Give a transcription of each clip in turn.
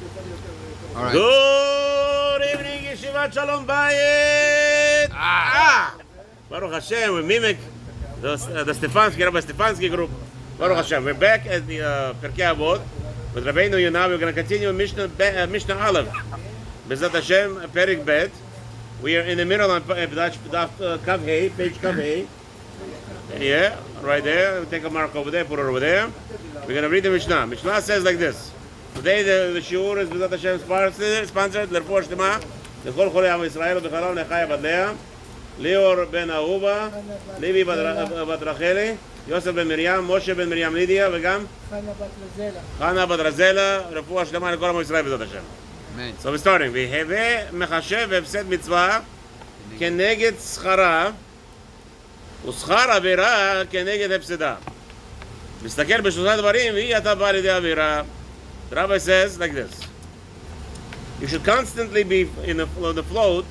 All right. Good evening, Yeshivat Shalom Bayit. Baruch Hashem, we mimic the Stefansky, Rabbi Stefansky group. Baruch Hashem. We're back at the Pirkey Avoth with Rabeinu Yonah. We're going to continue Mishnah Aleph. Bezat Hashem, Perik Bet. We are in the middle on page Kav Hey. Yeah, right there. Take a mark over there, put it over there. We're going to read the Mishnah. Mishnah says like this. Today the shiur is Bezat Hashem sponsored. L'rfuah shlema l'chol cholei Am Yisrael u'b'chalam nechaya bat Leah, Lior ben Ahuba, Levi bat Racheli, Yosef ben Miriam, Moshe ben Miriam Lydia, וגם Chana bat Razela. רפואה שלמה לכל עם ישראל Bezat Hashem. Amen. So we're starting. והווה מחשב והפסד מצווה כנגד שכרה ושכר עבירה כנגד הפסדה. מסתכל בשלושה דברים והיא אתה בא לידי עבירה. The rabbi says like this: you should constantly be on the float,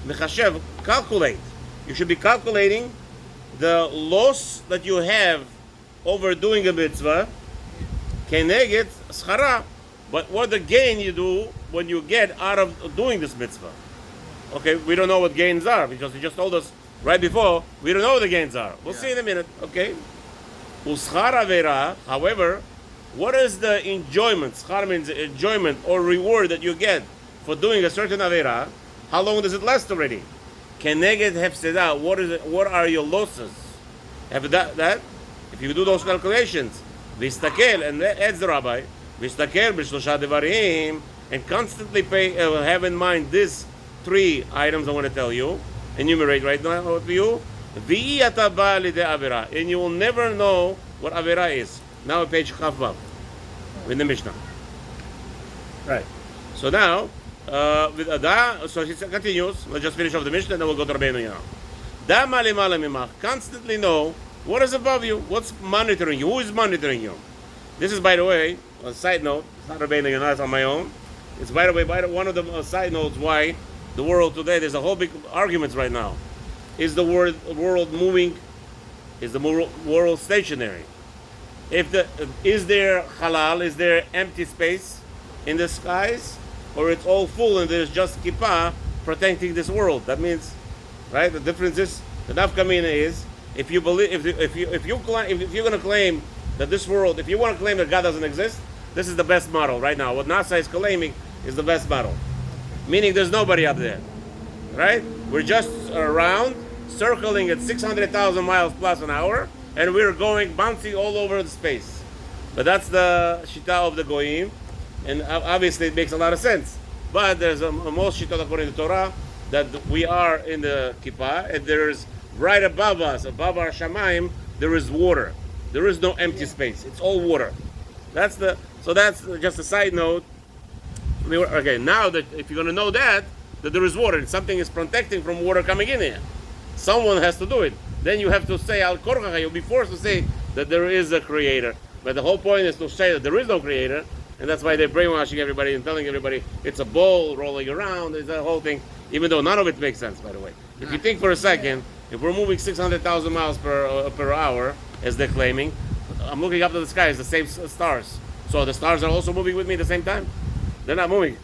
mechashev, calculate. You should be calculating the loss that you have over doing a mitzvah, keneged schara, but what the gain you do when you get out of doing this mitzvah. Okay, we don't know what gains are because you just told us right before. We don't know what the gains are. We'll see in a minute. Okay. Uschar avera, however, what is the enjoyment? Schar means enjoyment or reward that you get for doing a certain avera. How long does it last already? Keneged hefseda. What is it? What are your losses? Have that? If you do those calculations, vistakel, and adds the rabbi, vistakel b'shlosha devarim, and constantly have in mind these three items I want to tell you, enumerate right now for you. V'iyata ba lidei avera, and you will never know what avera is. Now page Chaf Vav in the Mishnah. Right. So now, with Ada, so she continues. Let's just finish off the Mishnah, and then we'll go to Rabeinu Yonah. Da malimala mimach. Constantly know what is above you, what's monitoring you, who is monitoring you. This is, by the way, a side note. It's not Rabeinu Yonah, it's on my own. It's, by the way, one of the side notes why the world today, there's a whole big arguments right now. Is the world moving? Is the world stationary? Is there halal? Is there empty space in the skies, or it's all full and there's just kippah protecting this world? That means, right? The difference is the nafkamina is if you believe if you're going to claim that this world, if you want to claim that God doesn't exist, this is the best model right now. What NASA is claiming is the best model, meaning there's nobody up there, right? We're just around circling at 600,000 miles plus an hour. And we're bouncing all over the space. But that's the shita of the goyim, and obviously it makes a lot of sense. But there's a most shita according to Torah that we are in the kippah, and there's right above us, above our shamayim, there is water. There is no empty space. It's all water. So that's just a side note. Okay, now that if you're going to know that there is water and something is protecting from water coming in here, someone has to do it. Then you have to say al korchacha. You'll be forced to say that there is a creator. But the whole point is to say that there is no creator, and that's why they're brainwashing everybody and telling everybody it's a ball rolling around. It's a whole thing, even though none of it makes sense. By the way, if you think for a second, if we're moving 600,000 miles per hour, as they're claiming, I'm looking up to the sky. It's the same stars. So the stars are also moving with me at the same time. They're not moving.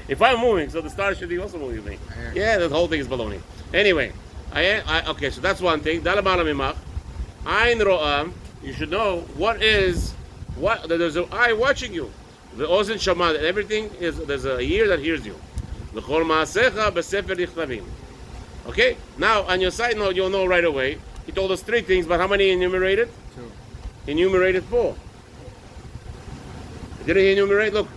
If I'm moving, so the stars should be also moving with me. Yeah, the whole thing is baloney. Anyway. Okay, so that's one thing. Ayn ro'am, you should know there's an eye watching you. The ozen shamad, and everything there's a ear that hears you. L'chol ma'asecha b'sefer nichlavim. Okay, now on your side note, you'll know right away. He told us three things, but how many enumerated? 2. Enumerated 4. Did he enumerate? Look.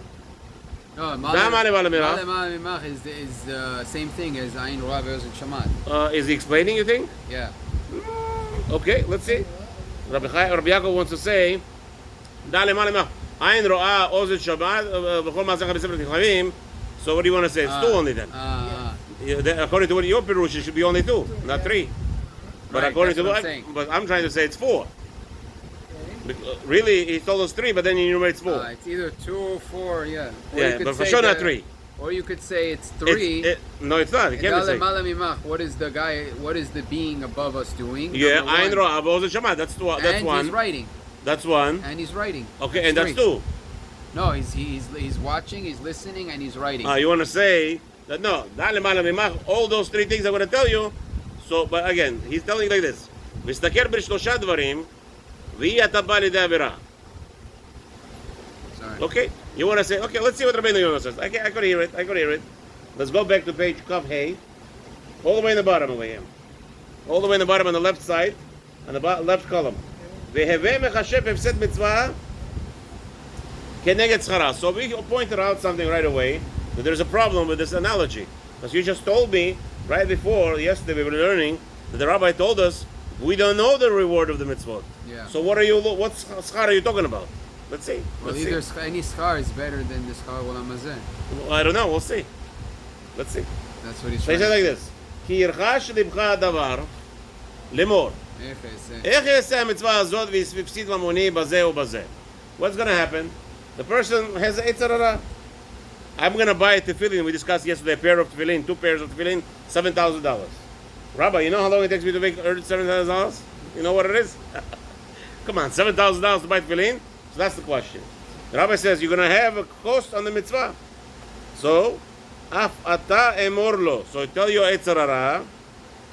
No, Malamimach is the same thing as Ayin Ro'ah Ve'ozen Shamad. Is he explaining, you think? Yeah. Okay, let's see. Rabbi Yaakov wants to say, Ayin Ro'ah Ozen Shamad V'chol Ma'asecha B'sefer Nichlavim. So what do you want to say? It's 2 only then. According to what your Pirush, it should be only 2, not 3. But right, according to what I'm trying to say, it's 4. Really, he told us 3, but then he enumerates 4. It's either 2 or 4, yeah. Or yeah, but for sure not 3. Or you could say it's 3. No, it's not. You can't say. What is the being above us doing? Yeah, Ayin Ro'ah Ve'ozen Shamad. That's 1. And he's writing. That's 1. And he's writing. Okay, and that's 2. No, he's watching, he's listening, and he's writing. You want to say that no, all those three things I'm going to tell you. So, but again, he's telling you like this. מסתכל בשלושה דברים, והיא אתה בא לידי עבירה. Sorry. Okay, you want to say, okay, let's see what Rabeinu Yonah says. I could hear it. Let's go back to page Kav Hey. All the way in the bottom over here. All the way in the bottom on the left side, on the left column. והווה מחשב הפסד מצווה כנגד שכרה. So we pointed out something right away, that there's a problem with this analogy. Because you just told me, right before, yesterday we were learning, that the rabbi told us, we don't know the reward of the mitzvot. Yeah. So what schar are you talking about? Let's see. Well, either any schar is better than the schar olam hazeh. Well, I don't know. We'll see. Let's see. That's what he's So he trying said to like this. כי ירחש לבך הדבר לאמור. איך יעשה המצווה הזאת והפסיד ממוני בזה ובזה? What's going to happen? The person has a יצר הרע. I'm going to buy a tefillin. We discussed yesterday a pair of tefillin, 2 pairs of tefillin, $7,000. Rabbi, you know how long it takes me to earn $7,000? You know what it is? Come on, $7,000 to buy tefillin? So that's the question. The rabbi says you're going to have a cost on the mitzvah. So, אף אתה אמור לו. So tell you יצר הרע,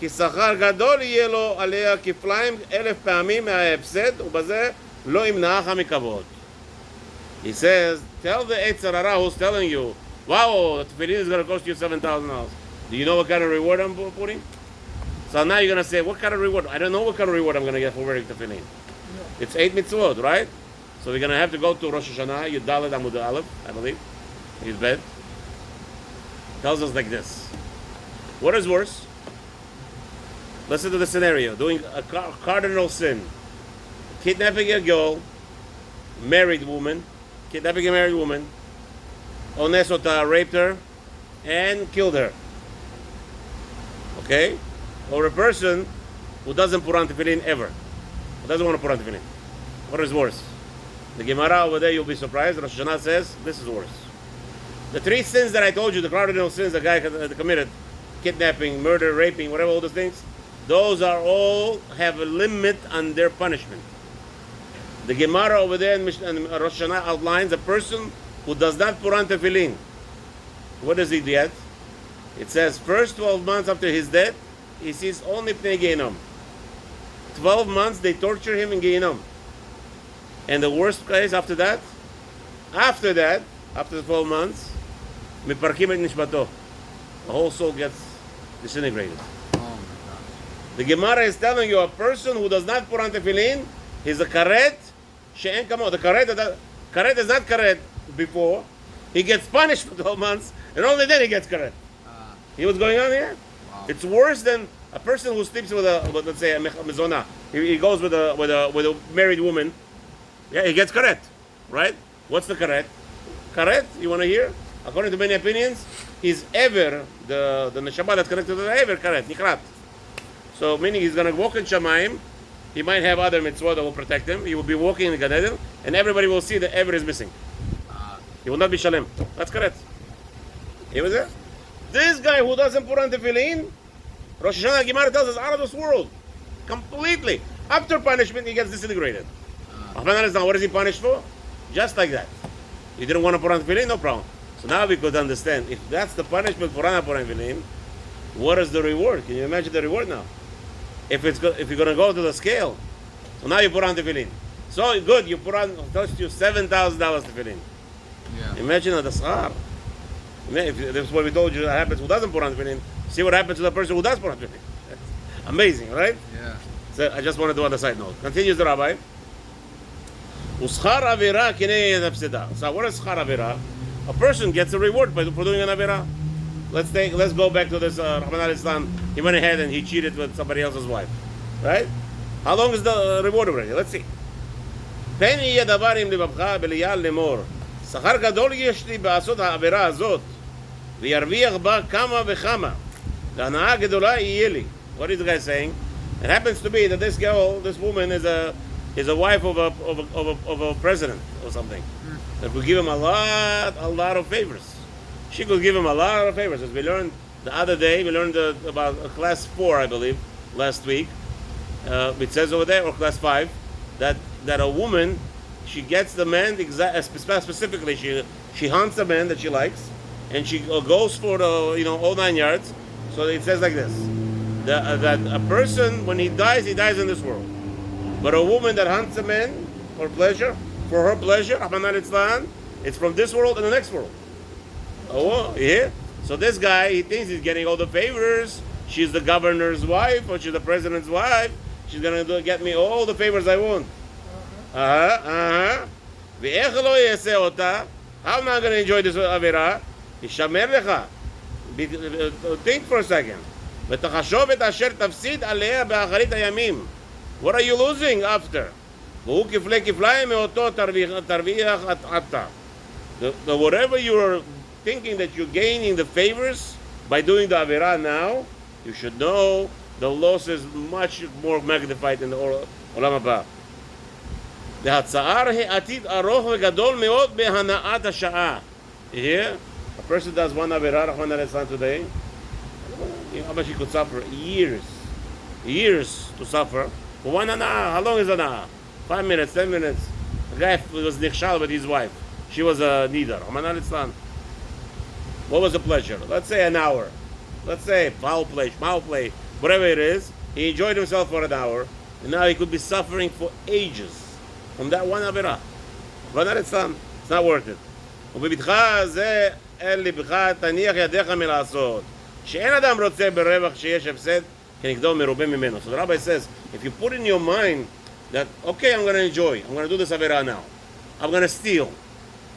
כי שכר גדול יהיה לו עליה כפליים 1,000 פעמים מההפסד, ובזה לא ימנעך מכבוד. He says, tell the יצר הרע who's telling you, wow, the tefillin is going to cost you $7,000. Do you know what kind of reward I'm putting? So now you're going to say, what kind of reward? I don't know what kind of reward I'm going to get for wearing tefillin. It's 8 mitzvot, right? So we're going to have to go to Rosh Hashanah, Yudalet Amud Aleph, I believe. His bed. Tells us like this. What is worse? Listen to the scenario. Doing a cardinal sin. Kidnapping a girl, married woman, Ones ota raped her, and killed her. Okay? Or a person who doesn't put on tefillin ever. Who doesn't want to put on tefillin. What is worse? The Gemara over there, you'll be surprised. Rosh Hashanah says, this is worse. The 3 sins that I told you, the cardinal sins the guy committed, kidnapping, murder, raping, whatever, all those things, those are all have a limit on their punishment. The Gemara over there in Rosh Hashanah outlines a person who does not put on tefillin. What does he get? It says, first 12 months after his death, he sees only Pnei Gehinnom. 12 months, they torture him in Gehinnom. And the worst case after that, after the 12 months, Pirkey et nishmato. The whole soul gets disintegrated. Oh my God. The Gemara is telling you a person who does not put on tefillin, he's a karet, she'en kamo. The karet is not karet before. He gets punished for 12 months, and only then he gets karet. See what's going on here? Wow. It's worse than a person who sleeps with let's say a mezona. He goes with a married woman. Yeah, he gets karet, right? What's the karet? Karet, you want to hear? According to many opinions, he's ever the neshama that's connected to the ever karet, nikrat. So meaning he's going to walk in Shamayim. He might have other mitzvot that will protect him. He will be walking in the Gan Eden, and everybody will see that ever is missing. He will not be shalem. That's correct. He was there. This guy who doesn't put on tefillin, Rosh Hashanah Gemara tells us out of this world, completely. After punishment, he gets disintegrated. What is he punished for? Just like that. You didn't want to put on tefillin, no problem. So now we could understand, if that's the punishment for not putting tefillin, what is the reward? Can you imagine the reward now? If you're going to go to the scale, so now you put on tefillin. So good, you put on, it costs you $7,000 tefillin. Yeah. Imagine the schar. If that's what we told you that happens who doesn't put on tefillin. See what happens to the person who does put on tefillin. Amazing, right? Yeah. So I just want to do on the side note. Continues the rabbi. Uschar avira kinei hafseda. So what is schar avira? A person gets a reward for doing an avira. Let's go back to this Rahman al-Islam. He went ahead and he cheated with somebody else's wife. Right? How long is the reward already? Let's see. פן יהיה דבר עם לבבך בליעל לאמור שכר גדול יש לי בעשות העבירה הזאת וירוויח בה כמה וכמה והנאה גדולה יהיה לי. What is the guy saying? It happens to be that this woman is a wife of a president or something that will give him a lot of favors. She could give him a lot of favors. As we learned the other day, we learned about class 4, I believe, last week. It says over there, or class 5, that a woman she gets the man specifically. She hunts the man that she likes, and she goes for the all 9 yards. So it says like this: that a person when he dies in this world, but a woman that hunts a man for her pleasure, it's from this world and the next world. Oh, yeah. So this guy, he thinks he's getting all the favors. She's the governor's wife, or she's the president's wife. She's gonna get me all the favors I want. How am I gonna enjoy this avera? Think for a second. What are you losing after? Whatever you're thinking that you're gaining the favors by doing the avera now, you should know the loss is much more magnified in the olam haba. You hear? A person does one avera today, you know how much he could suffer? Years to suffer. For one ana'ah, how long is ana'ah? 5 minutes, 10 minutes. The guy was nichshal with his wife. She was a nidar. What was the pleasure? Let's say an hour. Let's say foul play, whatever it is. He enjoyed himself for an hour, and now he could be suffering for ages from that one avera. It's not worth it. שאין אדם רוצה ברווח שיש הפסד כנגדו מרובה ממנו. So the rabbi says, if you put in your mind that, okay, I'm going to enjoy, I'm going to do this avera now, I'm going to steal.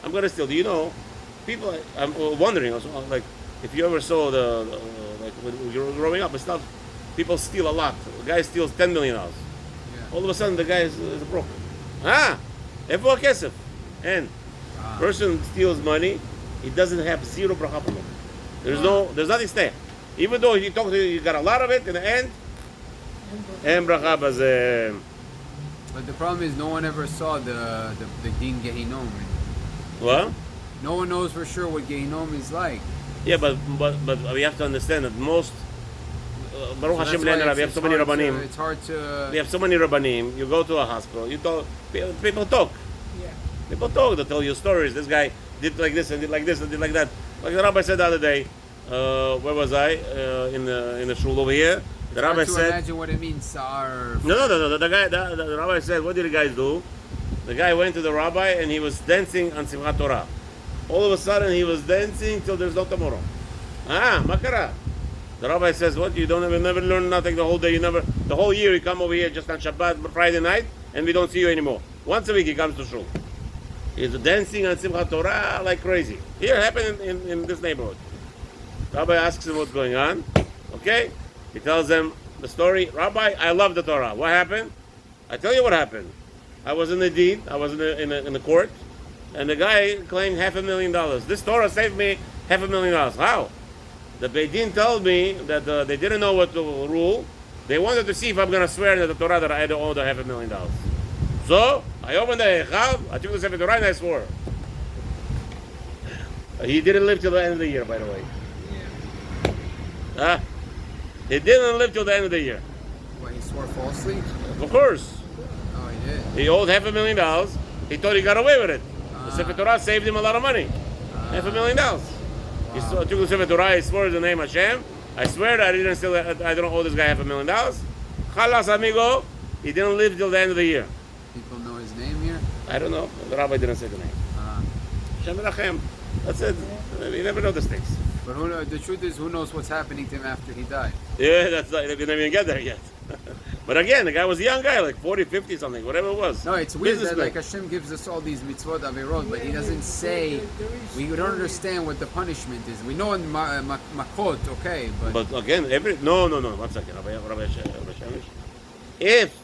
Do you know, people, I'm wondering also, like, if you ever saw like when you're growing up and stuff, people steal a lot. The guy steals $10 million. Yeah. All of a sudden the guy is broke. איפה הכסף? And person steals money, he doesn't have zero bracha. There's nothing staying. Even though you got a lot of it, in the end, and bracha bazeh. But the problem is, no one ever saw the din Gehinom. What? No one knows for sure what Gehinom is like. Yeah, but we have to understand that most Baruch Hashem, we have so many rabbanim. It's hard to. We have so many rabbanim. You go to a hospital. People talk. Yeah. People talk. They tell you stories. This guy did like this and did like this and did like that. Like the rabbi said the other day. Where was I? In the shul over here. The rabbi said. Imagine what it means, Sar. No. The rabbi said, what did the guys do? The guy went to the rabbi and he was dancing on Simchat Torah. All of a sudden he was dancing till there's no tomorrow. Makara. The rabbi says, what? You never learn nothing the whole day. The whole year you come over here just on Shabbat, Friday night, and we don't see you anymore. Once a week he comes to shul. He's dancing on Simchat Torah like crazy. Here, it happened in this neighborhood. Rabbi asks him what's going on. Okay? He tells them the story. Rabbi, I love the Torah. What happened? I tell you what happened. I was in the deed. I was in the court. And the guy claimed $500,000. This Torah saved me $500,000. How? The Beit Din told me that they didn't know what to rule. They wanted to see if I'm going to swear in the Torah that I had to owe the $500,000. So, I opened the Echav, I took the Sefer Torah and I swore. He didn't live till the end of the year, by the way. Yeah. He didn't live till the end of the year. What, he swore falsely? Of course. Oh, he did? He owed $500,000. He thought he got away with it. The Sefer Torah saved him a lot of money. $500,000. Wow. He took the Sefer Torah, he swore in the name of Hashem. I swear that I don't owe this guy $500,000. Chalas, amigo. He didn't live till the end of the year. People know his name here? I don't know. The rabbi didn't say the name. Shem Rachem. That's it. You never know these things. But the truth is, who knows what's happening to him after he died? Yeah, that's not, we didn't even get there yet. But again, the guy was a young guy, like 40, 50 something, whatever it was. No, it's weird that like Hashem gives us all these mitzvot averot, but He doesn't say. We don't understand what the punishment is. We know in makot, okay, but again, no. 1 second, Rabbi Shemish. If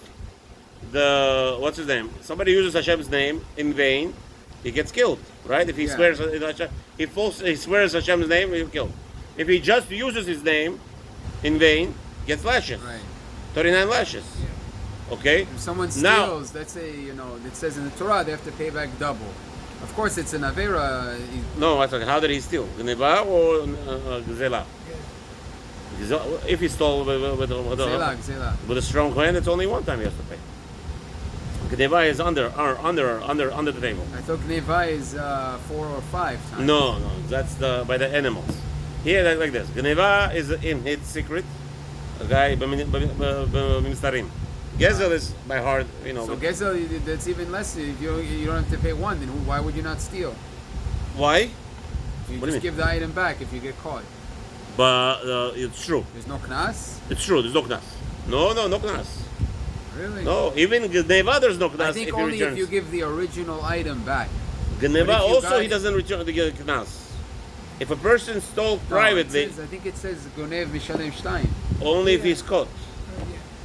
what's his name? Somebody uses Hashem's name in vain, he gets killed, right? If he swears, he swears Hashem's name, he'll kill. If he just uses his name in vain, gets lashes. Right. 39 lashes. Yeah. Okay? If someone steals, let's say, it says in the Torah they have to pay back double. Of course, it's an Avera. No, how did he steal? Gneva or Gzela? If he stole with a strong hand, it's only one time he has to pay. Gneva is under the table. I thought Gneva is 4 or 5 times. No, that's by the animals. Here, like this. Gneva is in its secret. A guy b'mistarim. Gezel is by heart, So Gezel, that's even less. If you don't have to pay one, then why would you not steal? Why? You What do you just give the item back if you get caught. But it's true. There's no knas? It's true. There's no knas. No knas. Really? No, even Gneva there's no knas. I think if he only returns. if you give the original item back. Gneva But if you also got- he doesn't return the knas. If a person stole No, privately, I think it says Gonev Mishalem Stein. only if he's caught.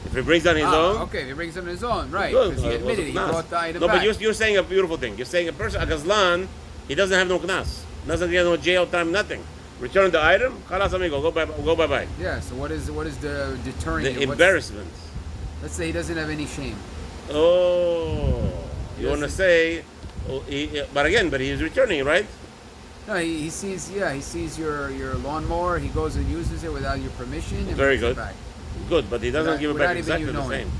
If he brings on his own. Okay, if he brings on his own, right? Good. Because he admitted he Knas. brought the item No, back. but you're saying a beautiful thing. You're saying a person, a gazlan, he doesn't have no knas. Doesn't get no jail time, nothing. Return the item, khalas amigo, go bye. Yeah. So what is the deterring? The What's- embarrassment. Let's say he doesn't have any shame. Oh, you want to say, but he's returning, right? No, he sees. Yeah, he sees your lawnmower. He goes and uses it without your permission. And Very brings it good. back. Good, but he doesn't give it without back even exactly you the knowing. same.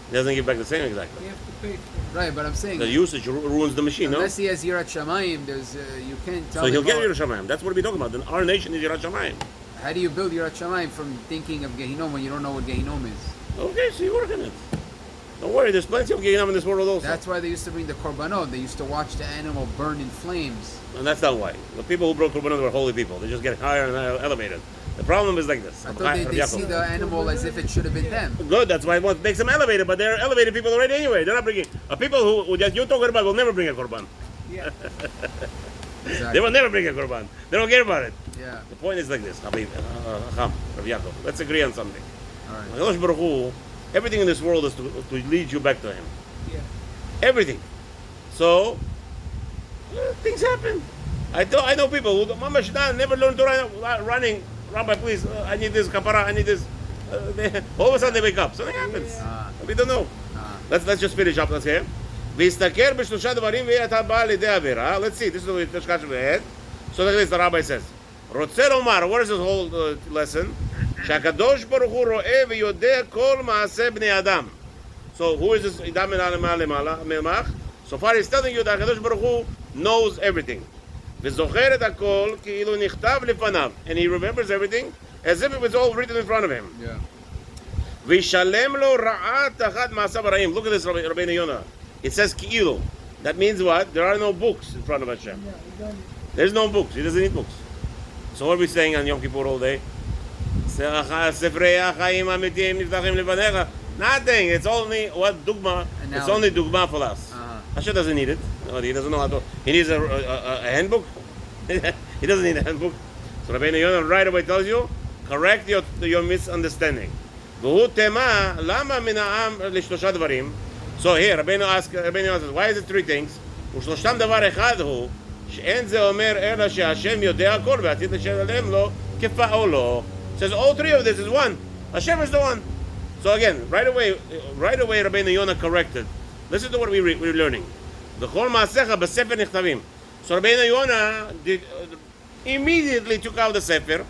He doesn't give back the same exactly. You have to pay for Right, but I'm saying The usage ruins the machine, no? unless he has Yirat Shamayim, there's you can't tell. So he'll him, get oh, Yerushalayim. That's what we're talking about. Then our nation is Yerushalayim. How do you build Yirat Shamayim from thinking of Gehinom when you don't know what Gehinom is? Okay, so you work on it. Don't worry, there's plenty of Gehinnom in this world also. That's why they used to bring the korbanot. They used to watch the animal burn in flames. And that's not why. The people who broke Korbanot were holy people. They just get higher and higher elevated. The problem is like this. I thought they see the animal as if it should have been them. Good, that's why it makes them elevated, but they're elevated people already anyway. They're not bringing... people who that you're talking about will never bring a Korban. it. Yeah. Exactly. They will never bring a Korban. They don't care about it. Yeah. The point is like this. Habib, Rav Yaakov. Let's agree on something. All right. HaKadosh Baruch Hu, everything in this world is to lead you back to Him. Yeah. Everything. So, things happen. I know people who Mama Shana never learned Torah running. Rabbi, please, I need this kapara, I need this. All of a sudden they wake up. Something happens. We don't know. Let's just finish up. Let's hear. והסתכל בשלושה דברים והיא הייתה באה לידי עבירה. Let's see, this is the discussion we had. So like this, the rabbi says, רוצה לומר, what is this whole lesson? שהקדוש ברוך הוא רואה ויודע כל מעשה בני אדם. So who is this? ידע למעלה, ממך. So far he's telling you that הקדוש ברוך הוא knows everything. וזוכר את הכל כאילו נכתב לפניו. And he remembers everything as if it was all written in front of him. Yeah. וישלם לו רעה תחת מעשיו הרעים. Look at this, Rabeinu Yonah. It says כאילו. That means what? There are no books in front of Hashem. Yeah, you don't. There's no books. He doesn't need books. So what are we saying on Yom Kippur all day? ספרי החיים האמיתיים נפתחים לפניך. Nothing. It's only what dugma. It's only dugma for us. Hashem doesn't need it. No, he doesn't know how to. He needs a handbook. He doesn't need a handbook. So Rabeinu Yonah right away tells you, correct your misunderstanding. והוא תמה, למה מן העם לשלושה דברים? So here, Rabeinu Yonah says, why is it three things? ושלושתם דבר אחד הוא, שאין זה אומר אלא שהשם יודע הכל ועתיד לשלם לו כפעולו. Says all three of this is one. Hashem is the one. So again, right away, Rabeinu Yonah corrected. Listen to what we're learning. וכל מעשיך בספר נכתבים. So Rabeinu Yonah immediately took out the sefer.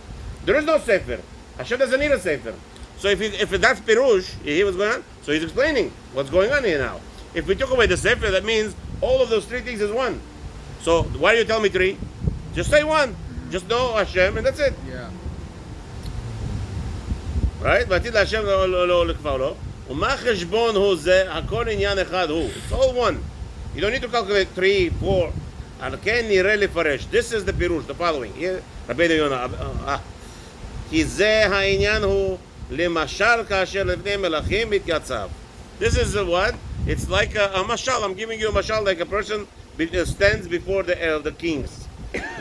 There is no sefer. Hashem doesn't need a sefer. So if that's Pirush, he was going on. So he's explaining what's going on here now. If we took away the sefer, that means all of those three things is one. So why do you tell me three? Just say one. Just know Hashem, and that's it. Yeah. Right? ועתיד להשם לא לכפר לו. ומה חשבון הוא זה? הכל עניין אחד הוא. It's all one. You don't need to calculate 3, 4. על כן נראה לפרש. This is the פירוש, the following. רבינו יונה. כי זה העניין הוא למשל כאשר לפני מלכים מתייצב. This is what? It's like a mashal. I'm giving you a mashal like a person stands before the kings.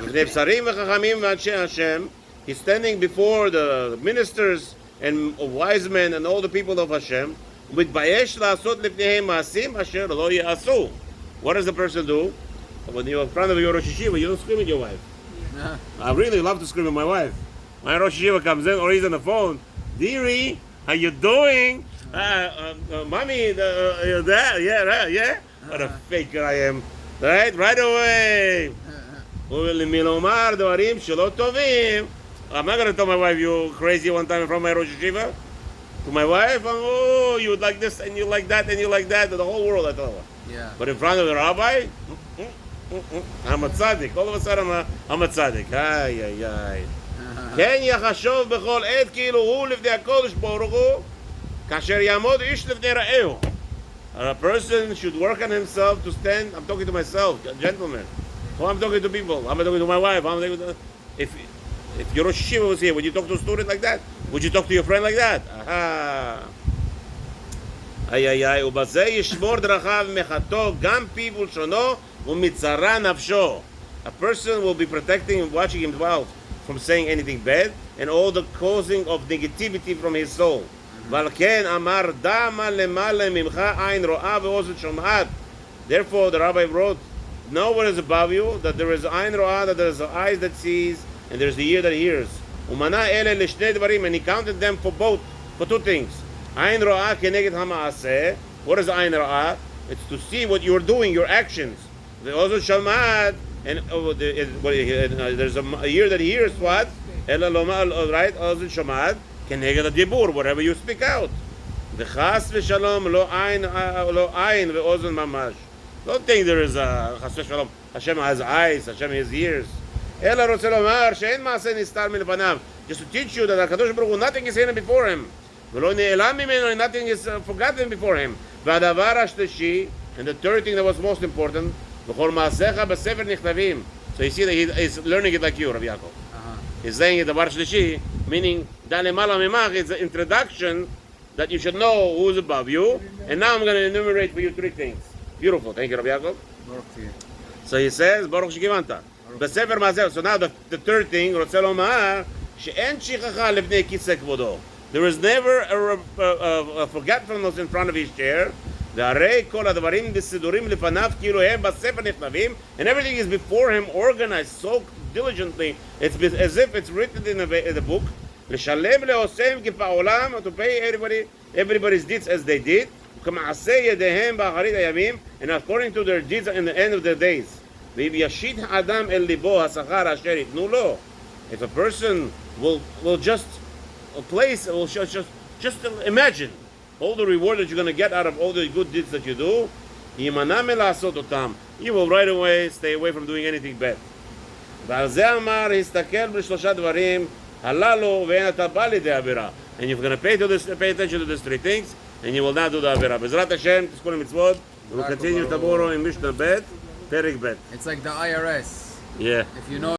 לפני בשרים וחכמים ואנשי השם. He's standing before the ministers and wise men and all the people of Hashem. מתבייש לעשות לפניהם מעשים אשר לא יעשו. What does the person do? When you're in front of your Rosh Yeshiva, you don't scream at your wife. Yeah. I really love to scream at my wife. My Rosh Yeshiva comes in or he's on the phone. Dearie, how you doing? Mommy, that, yeah, right, yeah? What a faker I am. Right away. ולמלומר דברים שלא טובים. I'm not going to tell my wife you crazy one time in front of my Rosh Yeshiva. To my wife, oh, you would like this, and you like that, and you like that, to the whole world, I tell her. Yeah. But in front of the rabbi, I'm a tzaddik. All of a sudden, I'm a tzaddik. Ay, ay, ay. כן יחשוב בכל עת כאילו הוא לפני הקודש ברוך הוא כאשר יעמוד איש לפני רעהו. A person should work on himself to stand. I'm talking to myself, gentlemen. Oh, I'm talking to people. I'm talking to my wife. I'm talking to, if your Rosh Yeshiva was here, would you talk to a student like that? Would you talk to your friend like that? Aha. Ay, ay, ay. ובזה ישמור דרכיו מחתו גם פיו ולשונו ומצרה נפשו. A person will be protecting and watching him well from saying anything bad and all the causing of negativity from his soul. ועל כן אמר דמה למעלה ממך עין רואה ואוזן שומעת. Therefore the rabbi wrote, know what is above you, that there is עין רואה, that there is the eyes that sees, and there is the ear that hears. ומנה אלה לשני דברים, and he counted them for both, for two things. עין רואה כנגד המעשה. What is עין רואה? It's to see what you're doing, your actions. ואוזן שומעת, and there's a ear that hears what? אלא לומר, right? אוזן שומעת. כנגד הדיבור, whatever you speak out. וחס ושלום לא עין ואוזן ממש. Don't think there is a חס ושלום. Hashem has eyes, Hashem has ears. אלא רוצה לומר שאין מעשה נסתר מלפניו. Just to teach you that הקדוש ברוך הוא, nothing is hidden before him. ולא נעלם ממנו, nothing is forgotten before him. והדבר השלישי, and the third thing that was most important, וכל מעשיך בספר נכתבים. So you see that he is learning it like you, Rabbi Yaakov. He's saying it דבר שלישי, meaning that למעלה ממך is the introduction that you should know who's above you. And now I'm going to enumerate for you three things. Beautiful. Thank you, Rabbi Yaakov. So he says, Baruch שכיוונת. בספר מעשה. So now the third thing, רוצה לומר, שאין שכחה לפני כיסא כבודו. There is never a forgetfulness in front of his chair. והרי כל הדברים בסידורים לפניו כאילו הם בספר נכתבים, and everything is before him, organized so diligently. It's as if it's written in the book. לשלם לעושיהם כפעולם, to pay everybody's deeds as they did, וכמעשה ידיהם באחרית הימים, and according to their deeds in the end of the days. ואם ישית האדם אל ליבו השכר אשר יתנו לו, if a person will just place, will just imagine all the reward that you're going to get out of all the good deeds that you do, יימנע מלעשות אותם. You will right away stay away from doing anything bad. ועל זה אמר, הסתכל בשלושה דברים הללו ואין אתה בא לידי עבירה. And you're going to pay attention to these three things, and you will not do the עבירה. בעזרת השם, תזכו למצוות, we will continue tomorrow in Mishnah Bet, Perek Bet. It's like the IRS. Yeah. If you know